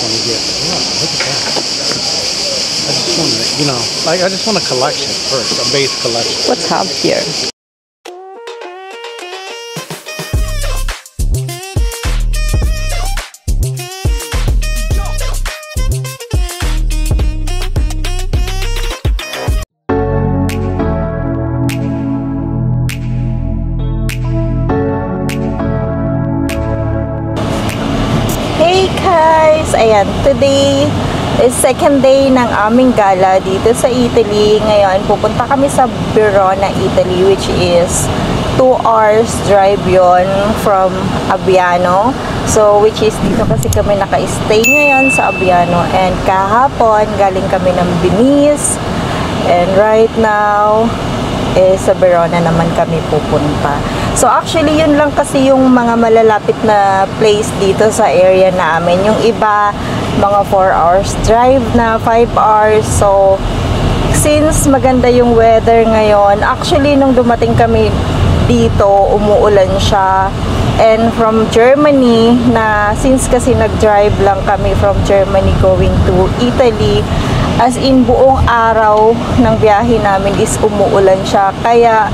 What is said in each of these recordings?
want to get. Yeah, look at that. I just want to, you know, like I just want a collection first, a base collection. What's up here? Hey guys! Ayan, today is second day ng aming gala dito sa Italy. Ngayon, pupunta kami sa Verona, Italy, which is 2 hours drive yon from Abbiano. So, which is dito kasi kami naka-stay ngayon sa Abbiano. And kahapon, galing kami ng Venice. And right now, sa Verona naman kami pupunta. So actually yun lang kasi yung mga malalapit na place dito sa area namin. Yung iba mga 4 hours drive na, 5 hours. So since maganda yung weather ngayon, actually nung dumating kami dito umuulan siya. And from Germany, na since kasi nag-drive lang kami from Germany going to Italy, as in buong araw ng biyahe namin is umuulan siya. Kaya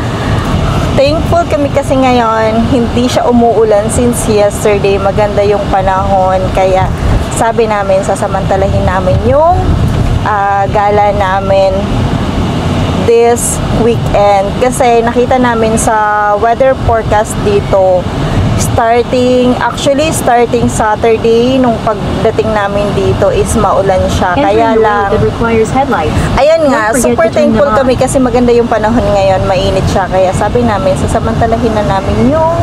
thankful kami kasi ngayon hindi siya umuulan since yesterday. Maganda yung panahon. Kaya sabi namin sasamantalahin namin yung gala namin this weekend. Kasi nakita namin sa weather forecast dito, starting Saturday nung pagdating namin dito is maulan siya. Kaya lang ayan nga, super thankful kami kasi maganda yung panahon ngayon, mainit siya. Kaya sabi namin sasamantalahin na namin yung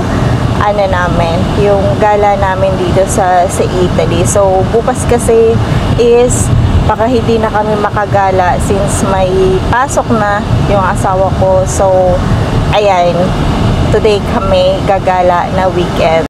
yung gala namin dito sa Italy. So bukas kasi is baka hindi na kami makagala since may pasok na yung asawa ko. So ayan, today kami gagala na weekend.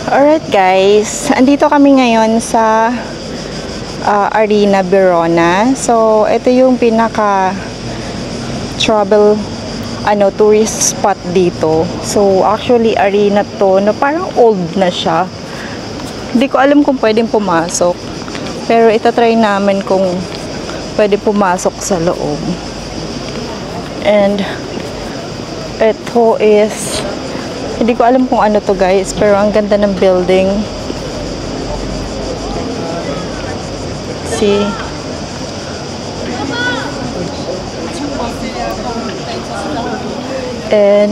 Alright guys, andito kami ngayon sa Arena Verona. So ito yung pinaka travel tourist spot dito. So actually arena to na parang old na siya. Hindi ko alam kung pwedeng pumasok, pero itatry namin kung pwede pumasok sa loob. And ito is, hindi ko alam kung ano to guys, pero ang ganda ng building. See?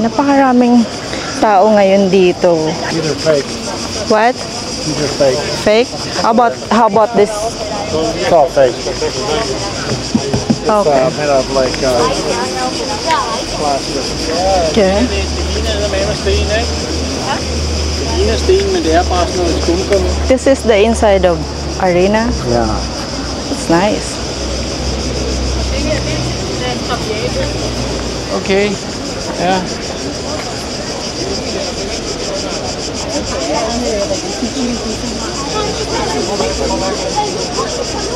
Napakaraming tao ngayon dito. These are fake. What? These are fake. Fake? How about this? It's all fake. It's Okay. made of like plastic. Okay. This is the inside of Arena. Yeah. It's nice. Okay. Yeah.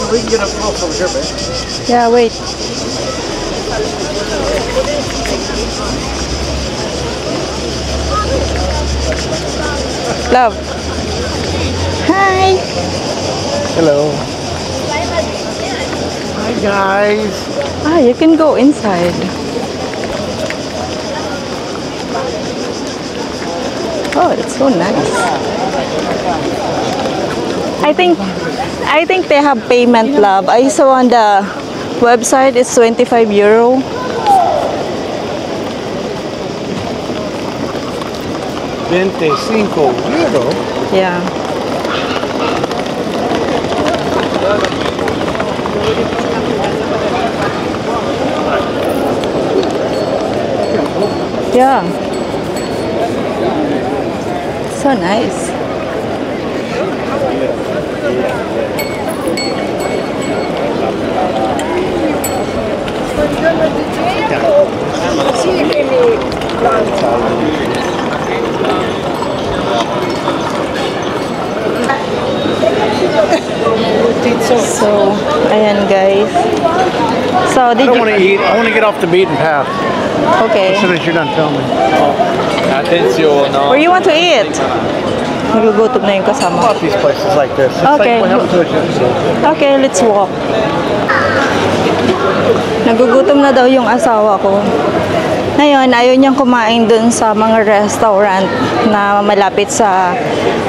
We can get up close over here, babe. Yeah, wait. Love. Hi. Hello. Hi guys. You can go inside. Oh, it's so nice. I think they have payment, love. I saw on the website it's €25. 25 euro. Yeah. Yeah. So nice. So, ayan guys. So, I did don't you... want to eat. I want to get off the beaten path Okay. as soon as you're done filming. Attenzione, no? Where you want to eat? Nagugutom na yung kasama. About these places like this. It's Okay. like what happened to us yesterday. Okay, let's walk. Nagugutom na daw yung asawa ko. Ngayon, ayaw niyang kumain dun sa mga restaurant na malapit sa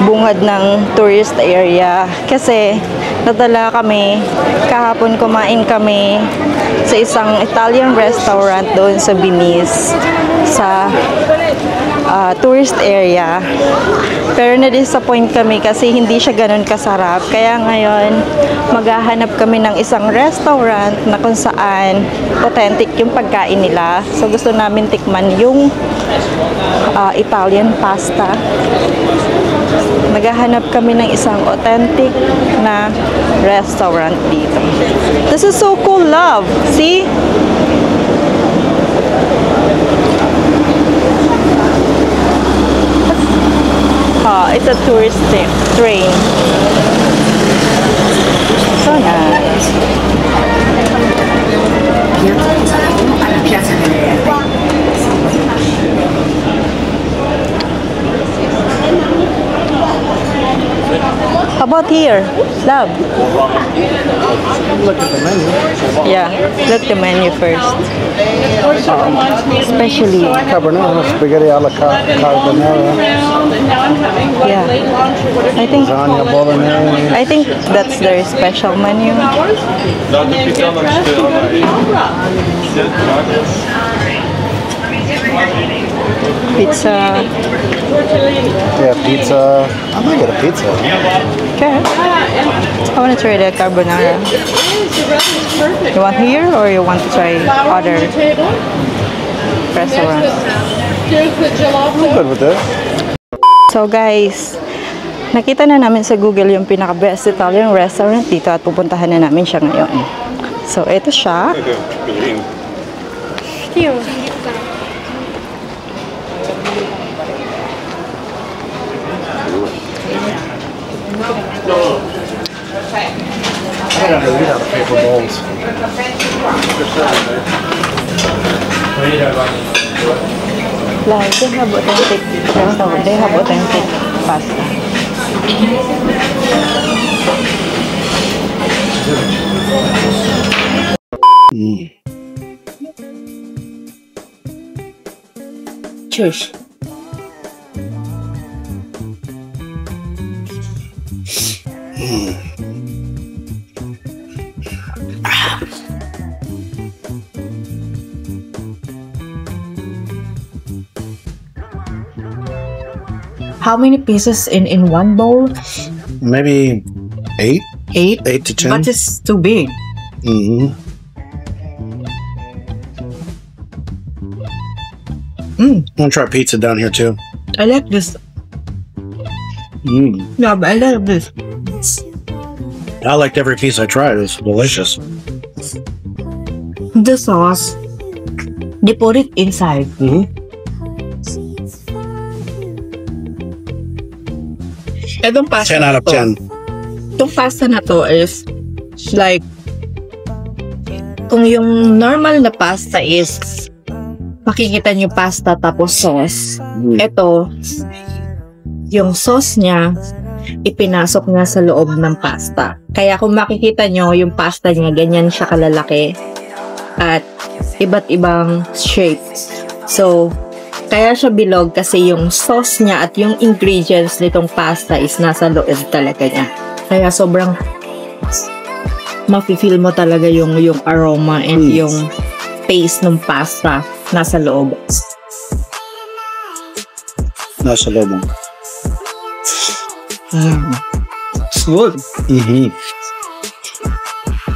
bungad ng tourist area. Kasi nadala kami, kahapon kumain kami sa isang Italian restaurant doon sa Venice, sa tourist area. Pero na-disappoint kami kasi hindi siya ganun kasarap. Kaya ngayon, maghahanap kami ng isang restaurant na kung saan authentic yung pagkain nila. So gusto namin tikman yung Italian pasta. Maghahanap kami ng isang authentic na restaurant dito. This is so cool, love. See? It's a tourist train. So nice. How about here? Love. Look at the menu. Yeah, look the menu first. Especially, Carbonara, spaghetti alla carbonara, yeah. lasagna bolognese. I think that's their special menu. Pizza. Yeah, pizza. I'm gonna get a pizza. Okay. I want to try the carbonara. You want here or you want to try other restaurants? I'm good with this. So guys, nakita na namin sa Google yung pinaka-best Italian restaurant dito at pupuntahan na namin siya ngayon. So ito siya. I don't know, these are the paper bowls. Like, they have authentic restaurant. They have authentic pasta. Cheers. How many pieces in one bowl? Maybe 8? 8? 8 to 10. But it's too big. Mm-hmm. Mm, I'm gonna try pizza down here too. I like this. Mm. Yeah, but I like this. I liked every piece I tried. It was delicious. The sauce, they put it inside. Mm-hmm. Itong pasta 10 out of 10. Itong pasta na to is like, kung yung normal na pasta is makikita nyo pasta tapos sauce. Ito, yung sauce niya, ipinasok nga sa loob ng pasta. Kaya kung makikita nyo, yung pasta niya, ganyan siya kalalaki. At iba't ibang shapes. So, kaya siya bilog kasi yung sauce niya at yung ingredients nitong pasta is nasa loob talaga niya. Kaya sobrang mafe-feel mo talaga yung aroma and yung taste ng pasta nasa loob. nasa loob mo. It's good.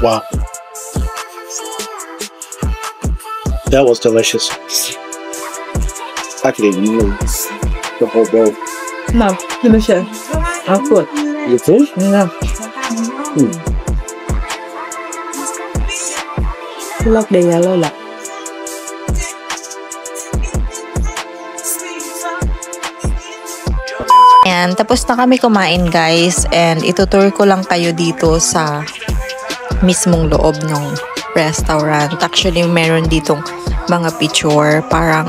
Wow. That was delicious. I could eat the whole bowl. No, delicious. I'm good. You too? Yeah. Love the yellow lah. And tapos na kami kumain guys, and itutour ko lang kayo dito sa mismong loob ng restaurant. Actually, meron ditong mga picture, parang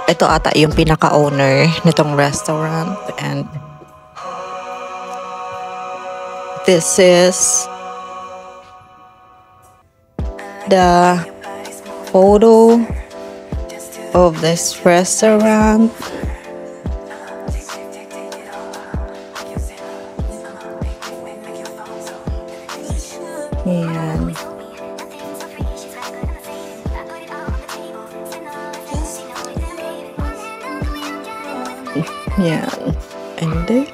ito ata yung pinaka-owner nitong restaurant, and this is the photo of this restaurant. Ayan. Yan. And then,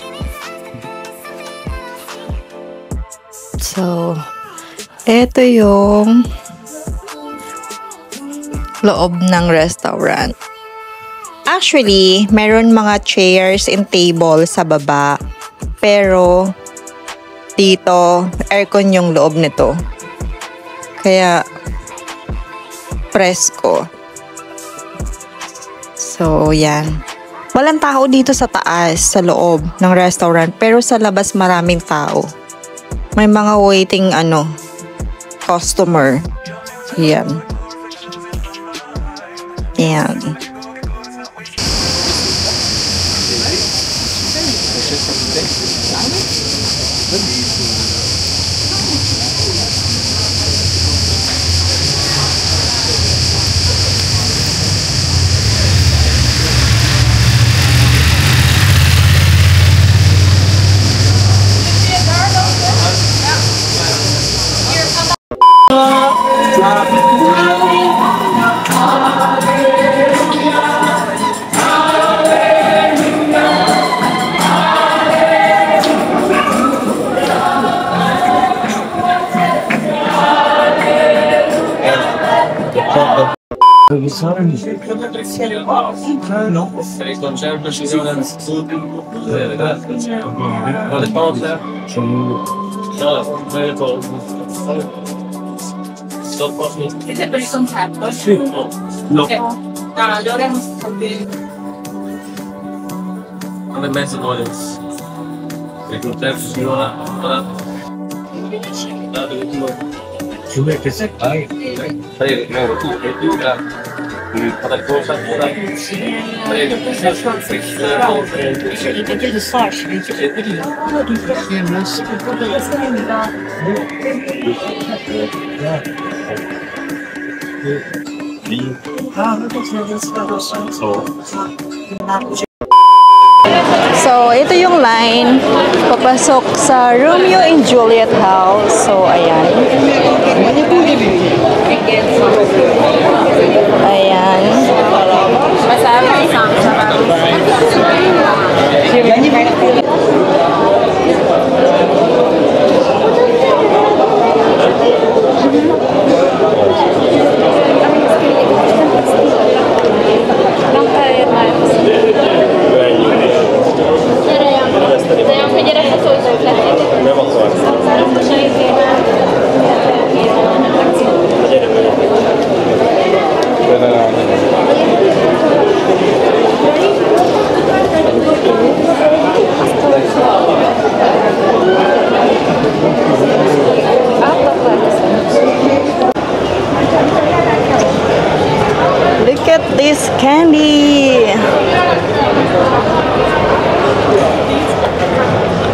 so, ito yung loob ng restaurant. Actually, meron mga chairs and table sa baba. Pero, dito, aircon yung loob nito. Kaya, presko. So, yan. Walang tao dito sa taas, sa loob ng restaurant. Pero sa labas, maraming tao. May mga waiting, customer. Yan. Yan. So, ito yung line papasok sa Romeo and Juliet house. So, ayan. Ayan. Look at this candy.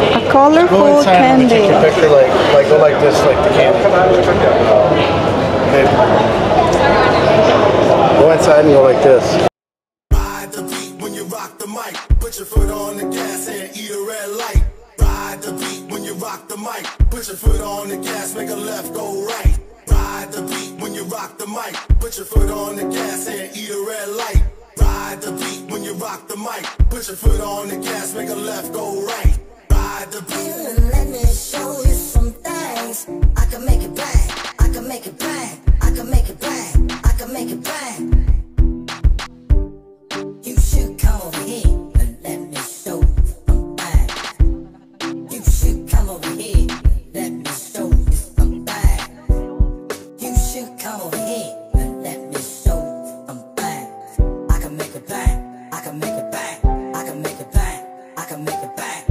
A colorful candy. Take your picture like go like this, like the candy. Okay. Go inside and go like this. Ride the beat when you rock the mic. Put your foot on the gas and eat a red light. Ride the beat when you rock the mic. Put your foot on the gas, make a left, go right. Ride the beat when you rock the mic. Put your foot on the gas and eat a red light. Ride the beat when you rock the mic. Put your foot on the gas, make a left, go right. Ride the beat. Let me show you some things. I can make it bang. I can make it bang. I can make it bang. I can make it bang. You should come over here and let me show you some things. You should come over here. Let me show you some things. You should come over here and let me show you some things. I can make it bang. I can make it bang. I can make it bang. I can make it bang.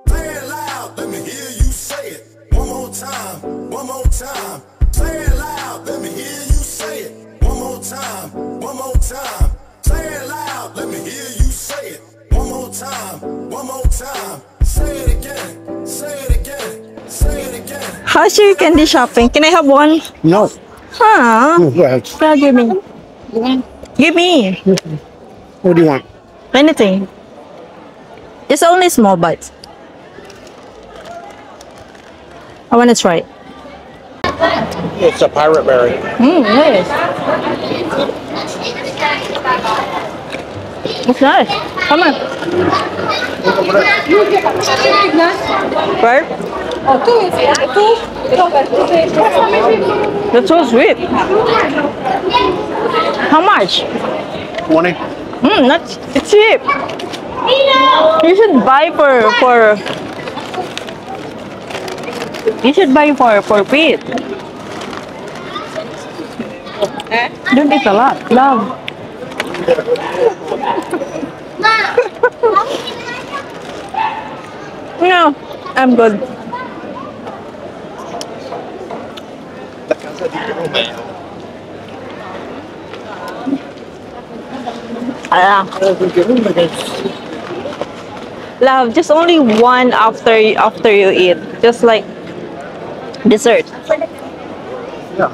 Say it loud, let me hear you say it. One more time, one more time. Say it loud, let me hear you say it. One more time, one more time. Say it loud, let me hear you say it. One more time, one more time. Say it again, say it again, say it again. How's your candy shopping? Can I have one? No. Huh? Go ahead. Yeah, give me. Give me. What do you want? Anything. It's only small bites. I want to try it. It's a pirate berry. Nice. It's nice. Come on. Right? That's so sweet. How much? 20. That's it's cheap. You should buy for you should buy for Pete. Don't eat a lot, love. No, I'm good. Love, just only one after you eat, just like dessert. Yeah.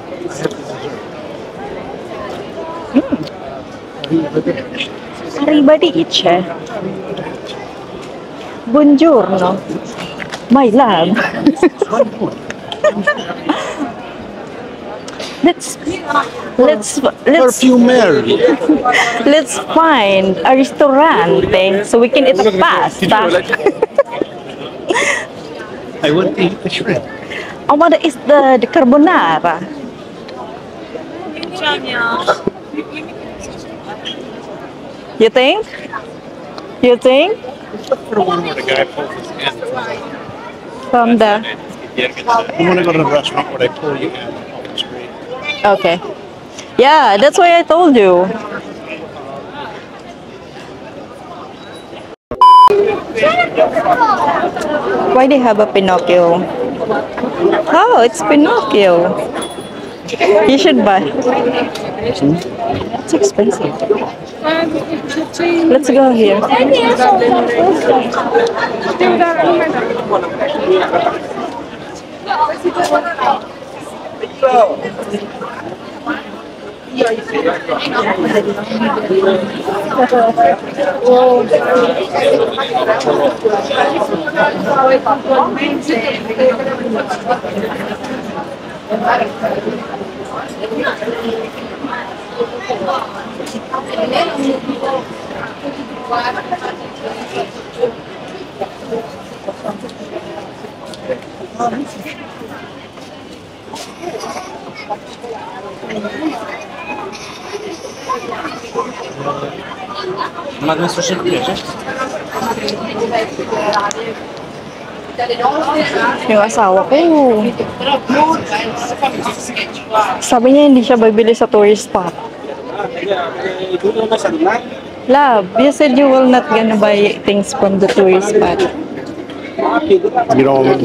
Arrivederci. Buongiorno. My love. let's Perfumer. let's find a restaurant so we can eat a pasta. I would eat the shrimp. I want to eat the carbonara. You think? You think? For one where the guy pulls his hand From the I want to go to the restaurant where they pull you in off the street. okay. Yeah, that's why I told you. Why they have a Pinocchio? Oh, it's Pinocchio. You should buy. It's expensive. Let's go here. Yung asawa ko, sabi niya hindi siya bibili sa tourist spot. Love, you said you will not gonna buy things from the tourist spot. You don't want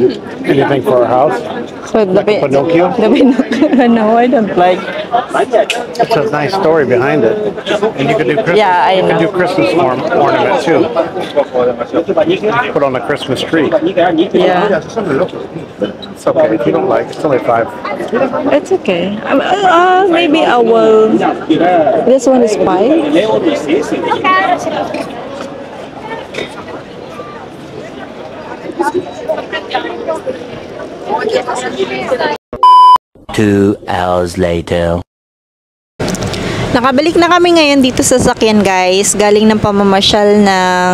anything for our house? So Like a Pinocchio? The Pinocchio, no, I don't like. It's a nice story behind it. And you could do Christmas. Yeah, I You could do know. Christmas ornament too. Put on the Christmas tree. Yeah, It's okay if you don't like. It's only $5. it's okay. Maybe I will. This one is 5. 2 hours later. Nakabalik na kami ngayon dito sa sakyan guys. Galing ng pamamasyal ng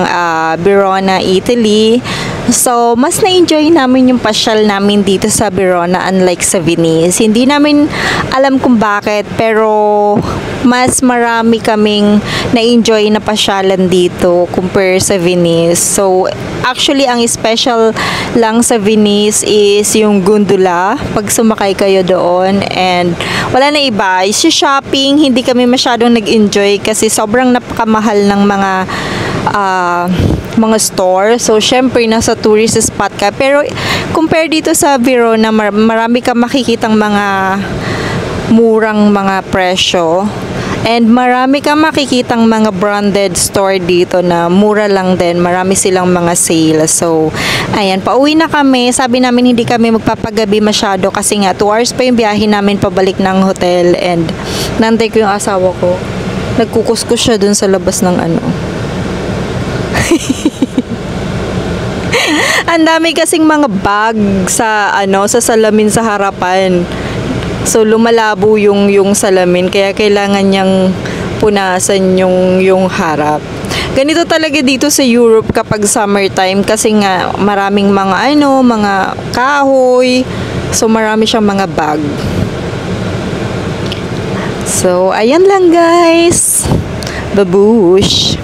Verona, Italy. So, mas na-enjoy namin yung pasyal namin dito sa Verona unlike sa Venice. Hindi namin alam kung bakit pero mas marami kaming na-enjoy na pasyalan dito compare sa Venice. So, actually, ang special lang sa Venice is yung gondola pag sumakay kayo doon and wala na iba. Is yung shopping, hindi kami masyadong nag-enjoy kasi sobrang napakamahal ng mga store. So, syempre, nasa tourist spot ka. Pero, compare dito sa Verona, marami ka makikitang mga murang mga presyo. And marami ka makikitang mga branded store dito na mura lang din. Marami silang mga sale. So, ayan, pauwi na kami. Sabi namin hindi kami magpapagabi masyado kasi nga 2 hours pa yung biyahe namin pabalik ng hotel. And nantay ko yung asawa ko. Nagkukuskus siya dun sa labas ng ano. Ang dami kasing mga bag sa sa salamin sa harapan. So lumalabo yung salamin kaya kailangan niyang punasan yung harap. Ganito talaga dito sa Europe kapag summertime kasi nga maraming mga kahoy. So marami siyang mga bag. So ayan lang guys. Babush.